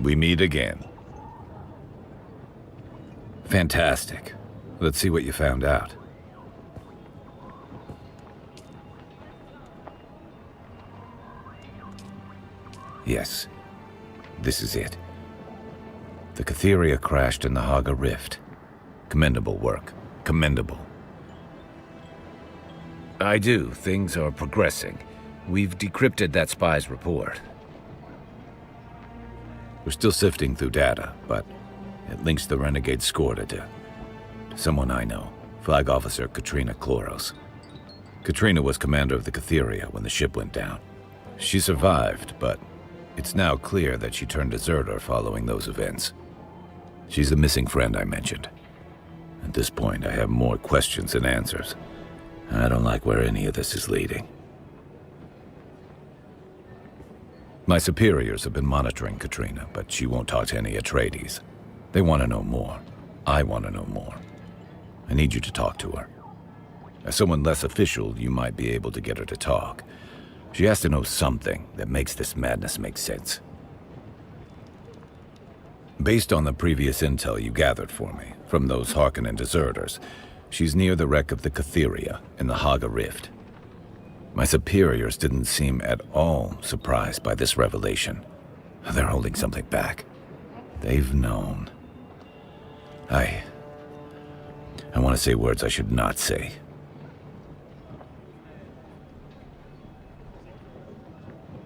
We meet again. Fantastic. Let's see what you found out. Yes, this is it. The Kytheria crashed in the Haga Rift. Commendable work. Commendable. I do. Things are progressing. We've decrypted that spy's report. We're still sifting through data, but it links the renegade Skorda to someone I know, Flag Officer Katrina Chloros. Katrina was commander of the Kytheria when the ship went down. She survived, but it's now clear that she turned deserter following those events. She's the missing friend I mentioned. At this point, I have more questions than answers. I don't like where any of this is leading. My superiors have been monitoring Katrina, but she won't talk to any Atreides. They want to know more. I want to know more. I need you to talk to her. As someone less official, you might be able to get her to talk. She has to know something that makes this madness make sense. Based on the previous intel you gathered for me, from those Harkonnen deserters, she's near the wreck of the Kytheria in the Haga Rift. My superiors didn't seem at all surprised by this revelation. They're holding something back. They've known. I want to say words I should not say.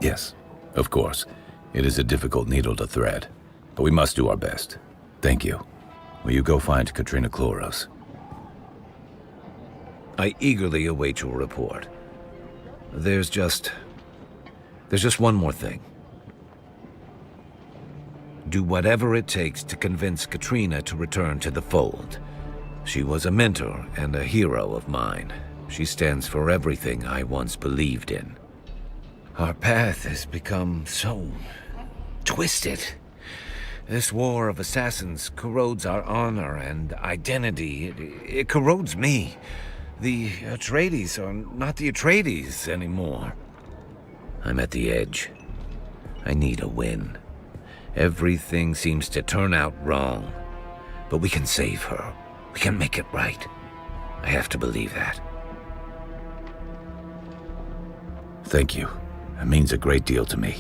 Yes, of course. It is a difficult needle to thread, but we must do our best. Thank you. Will you go find Katrina Chloros? I eagerly await your report. There's just one more thing. Do whatever it takes to convince Katrina to return to the fold. She was a mentor and a hero of mine. She stands for everything I once believed in. Our path has become so twisted. This war of assassins corrodes our honor and identity. It corrodes me. The Atreides are not the Atreides anymore. I'm at the edge. I need a win. Everything seems to turn out wrong. But we can save her. We can make it right. I have to believe that. Thank you. It means a great deal to me.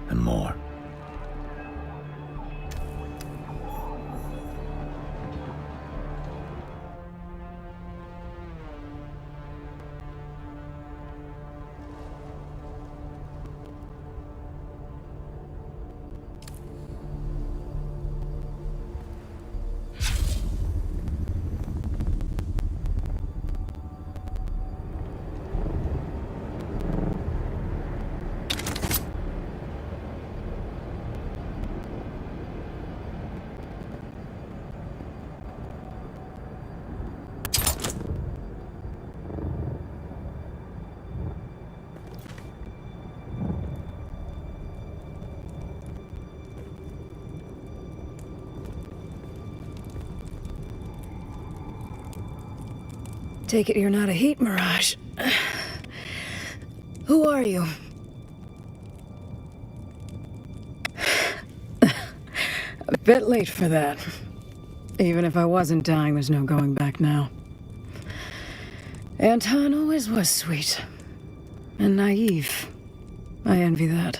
And more. Take it you're not a heat mirage. Who are you? A bit late for that. Even if I wasn't dying, there's no going back now. Anton always was sweet. And naive. I envy that.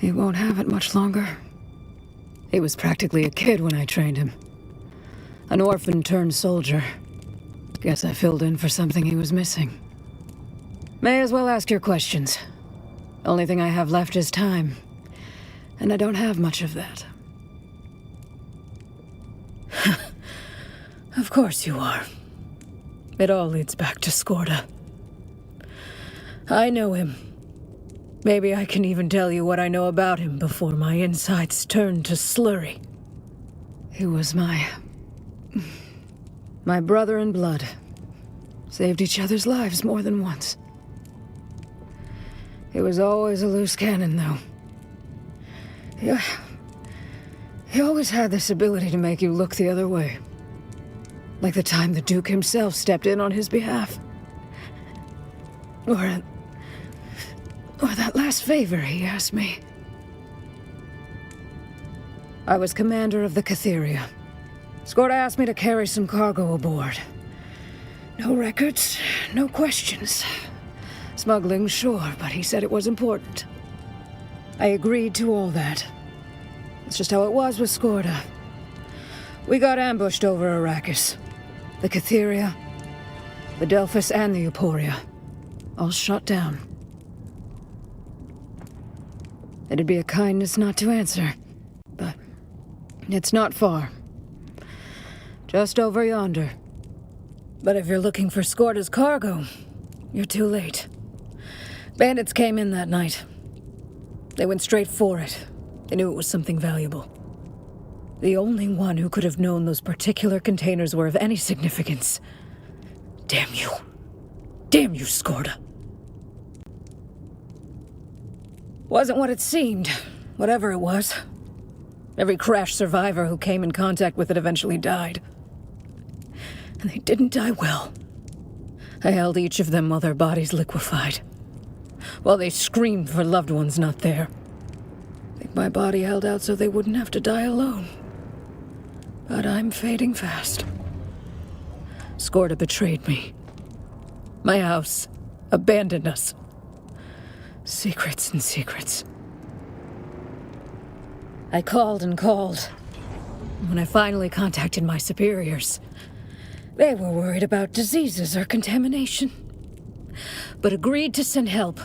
He won't have it much longer. He was practically a kid when I trained him. An orphan turned soldier. Guess I filled in for something he was missing. May as well ask your questions. Only thing I have left is time. And I don't have much of that. Of course you are. It all leads back to Skorda. I know him. Maybe I can even tell you what I know about him before my insides turn to slurry. He was my brother in blood. Saved each other's lives more than once. He was always a loose cannon, though. He always had this ability to make you look the other way. Like the time the Duke himself stepped in on his behalf. Or that last favor he asked me. I was commander of the Kytheria. Skorda asked me to carry some cargo aboard. No records, no questions. Smuggling, sure, but he said it was important. I agreed to all that. It's just how it was with Skorda. We got ambushed over Arrakis. The Kytheria, the Delphus, and the Euphoria. All shot down. It'd be a kindness not to answer, but it's not far. Just over yonder. But if you're looking for Skorda's cargo, you're too late. Bandits came in that night. They went straight for it. They knew it was something valuable. The only one who could have known those particular containers were of any significance. Damn you. Damn you, Skorda. Wasn't what it seemed, whatever it was. Every crash survivor who came in contact with it eventually died. And they didn't die well. I held each of them while their bodies liquefied. While they screamed for loved ones not there. I think my body held out so they wouldn't have to die alone. But I'm fading fast. Skorda betrayed me. My house abandoned us. Secrets and secrets. I called and called. When I finally contacted my superiors, they were worried about diseases or contamination, but agreed to send help.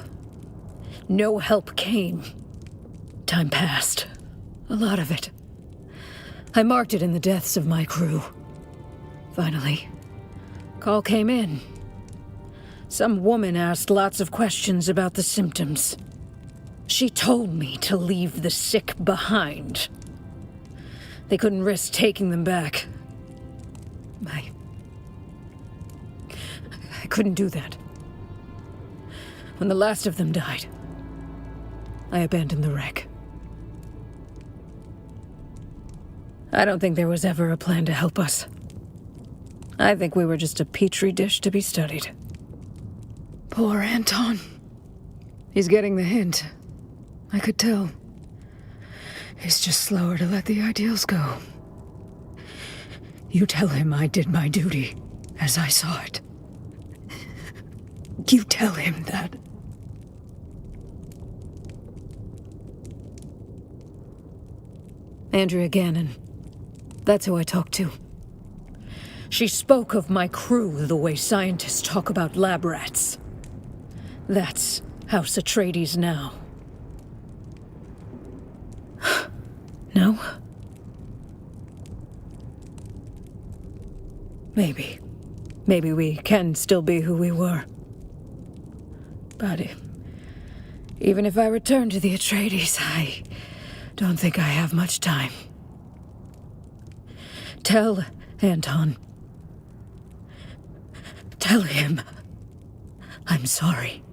No help came. Time passed. A lot of it. I marked it in the deaths of my crew. Finally, call came in. Some woman asked lots of questions about the symptoms. She told me to leave the sick behind. They couldn't risk taking them back. I couldn't do that. When the last of them died, I abandoned the wreck. I don't think there was ever a plan to help us. I think we were just a petri dish to be studied. Poor Anton. He's getting the hint. I could tell. He's just slower to let the ideals go. You tell him I did my duty, as I saw it. You tell him that. Andrea Ganan. That's who I talked to. She spoke of my crew the way scientists talk about lab rats. That's House Atreides now. No? Maybe. Maybe we can still be who we were. But even if I return to the Atreides, I don't think I have much time. Tell Anton. Tell him I'm sorry.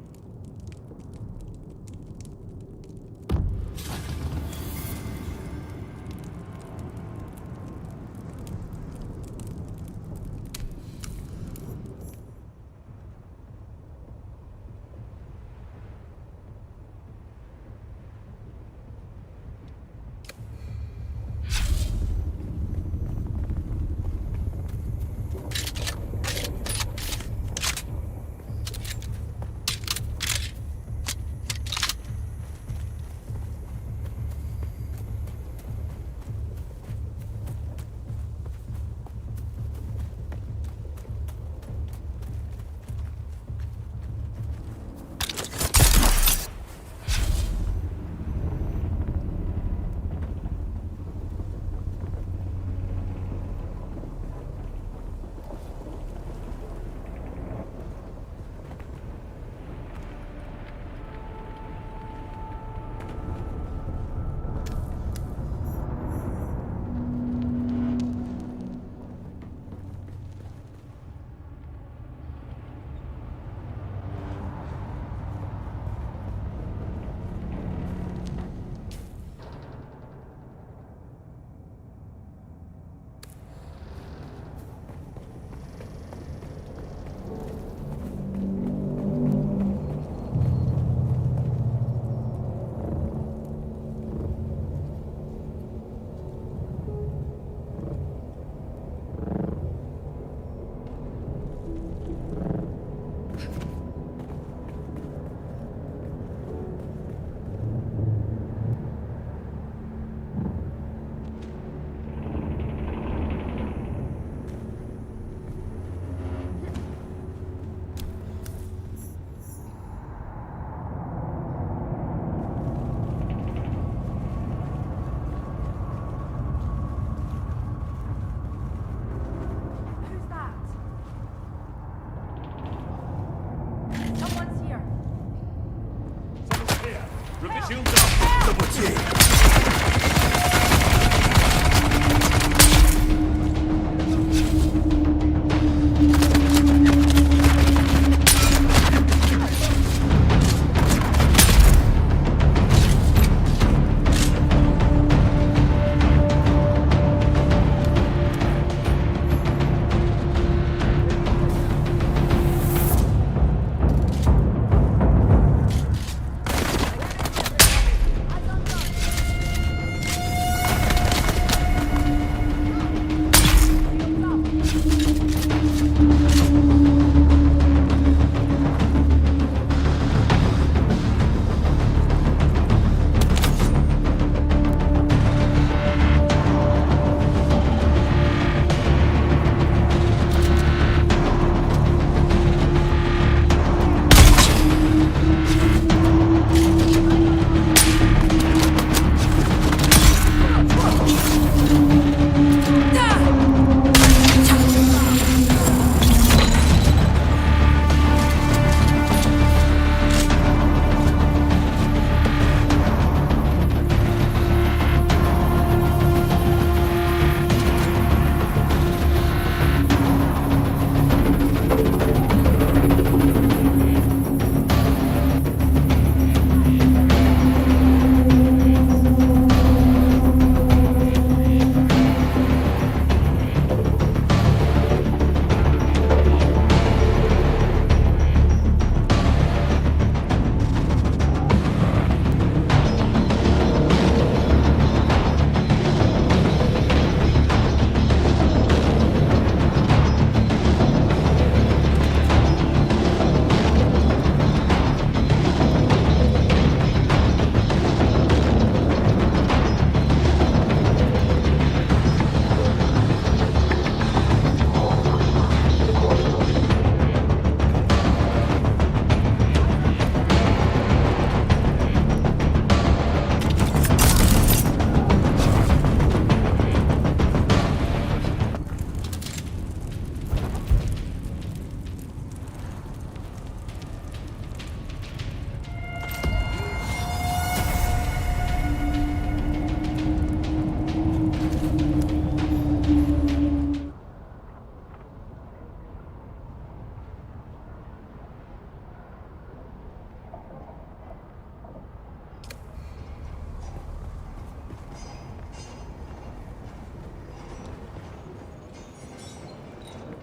Rip the shields off! Double T!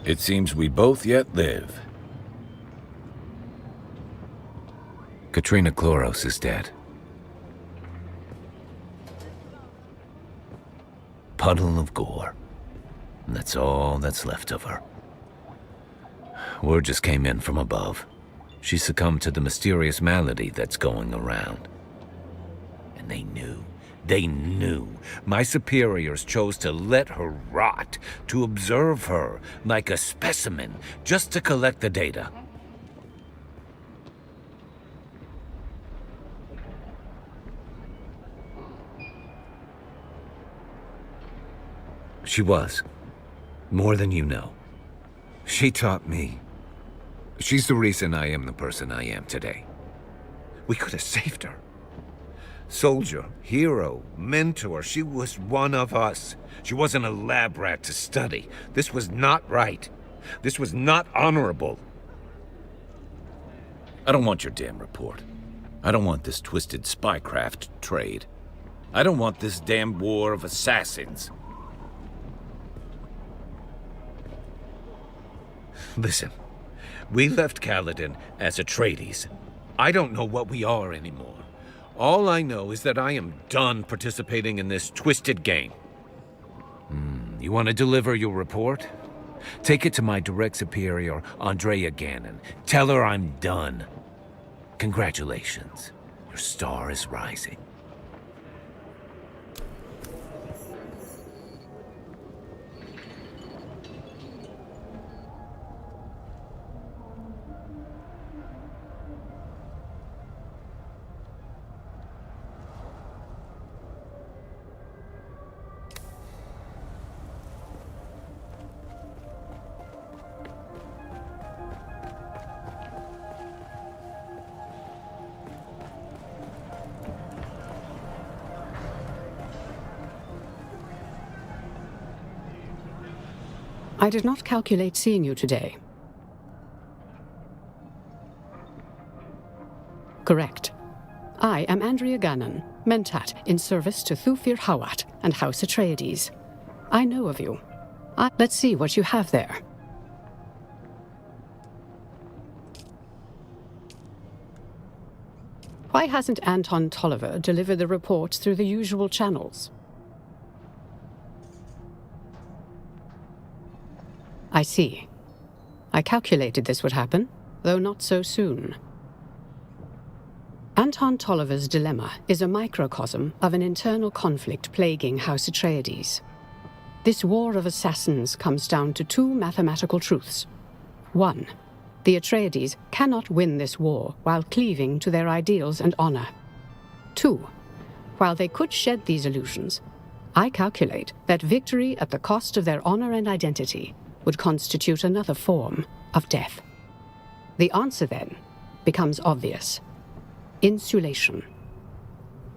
It seems we both yet live. Katrina Chloros is dead. Puddle of gore. And that's all that's left of her. Word just came in from above. She succumbed to the mysterious malady that's going around. And they knew. They knew. My superiors chose to let her rot, to observe her like a specimen, just to collect the data. She was. More than you know. She taught me. She's the reason I am the person I am today. We could have saved her. Soldier, hero, mentor, she was one of us. She wasn't a lab rat to study. This was not right. This was not honorable. I don't want your damn report. I don't want this twisted spycraft trade. I don't want this damn war of assassins. Listen, we left Caladan as Atreides. I don't know what we are anymore. All I know is that I am done participating in this twisted game. You want to deliver your report? Take it to my direct superior, Andrea Ganan. Tell her I'm done. Congratulations. Your star is rising. I did not calculate seeing you today. Correct. I am Andrea Ganan, Mentat, in service to Thufir Hawat and House Atreides. I know of you. Let's see what you have there. Why hasn't Anton Tolliver delivered the reports through the usual channels? I see. I calculated this would happen, though not so soon. Anton Tolliver's dilemma is a microcosm of an internal conflict plaguing House Atreides. This war of assassins comes down to two mathematical truths. 1. The Atreides cannot win this war while cleaving to their ideals and honor. 2. While they could shed these illusions, I calculate that victory at the cost of their honor and identity would constitute another form of death. The answer, then, becomes obvious. Insulation.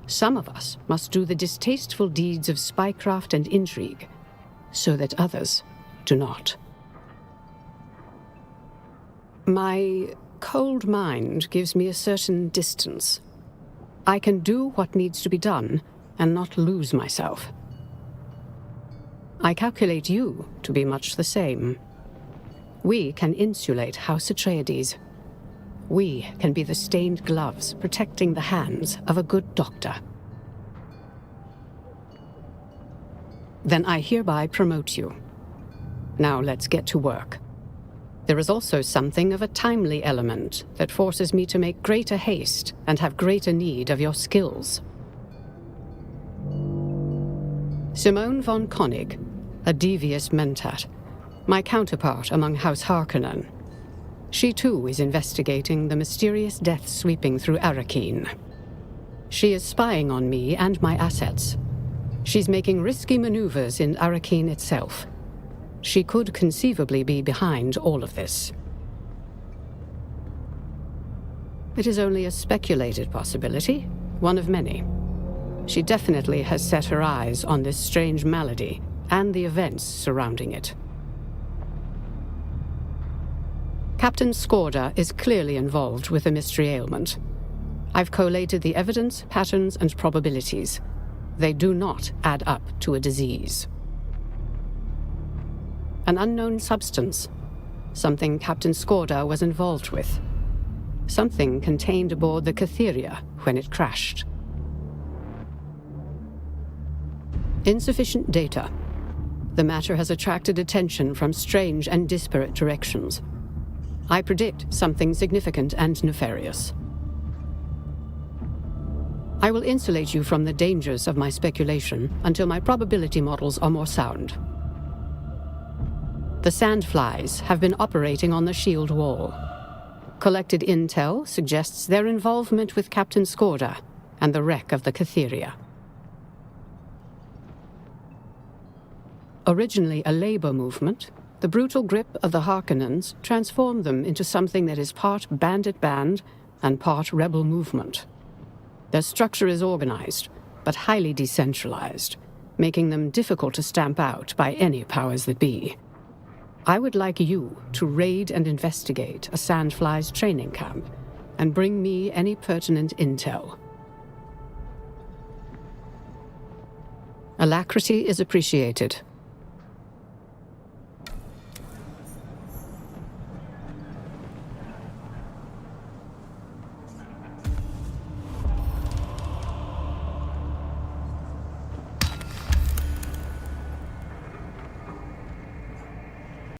Some of us must do the distasteful deeds of spycraft and intrigue, so that others do not. My cold mind gives me a certain distance. I can do what needs to be done and not lose myself. I calculate you to be much the same. We can insulate House Atreides. We can be the stained gloves protecting the hands of a good doctor. Then I hereby promote you. Now let's get to work. There is also something of a timely element that forces me to make greater haste and have greater need of your skills. Simone von Koenig, a devious mentat, my counterpart among House Harkonnen. She too is investigating the mysterious death sweeping through Arrakeen. She is spying on me and my assets. She's making risky maneuvers in Arrakeen itself. She could conceivably be behind all of this. It is only a speculated possibility, one of many. She definitely has set her eyes on this strange malady and the events surrounding it. Captain Skorda is clearly involved with the mystery ailment. I've collated the evidence, patterns, and probabilities. They do not add up to a disease. An unknown substance. Something Captain Skorda was involved with. Something contained aboard the Kytheria when it crashed. Insufficient data. The matter has attracted attention from strange and disparate directions. I predict something significant and nefarious. I will insulate you from the dangers of my speculation until my probability models are more sound. The sandflies have been operating on the shield wall. Collected intel suggests their involvement with Captain Skorda and the wreck of the Kytheria. Originally a labor movement, the brutal grip of the Harkonnens transformed them into something that is part bandit band and part rebel movement. Their structure is organized, but highly decentralized, making them difficult to stamp out by any powers that be. I would like you to raid and investigate a Sandflies training camp and bring me any pertinent intel. Alacrity is appreciated.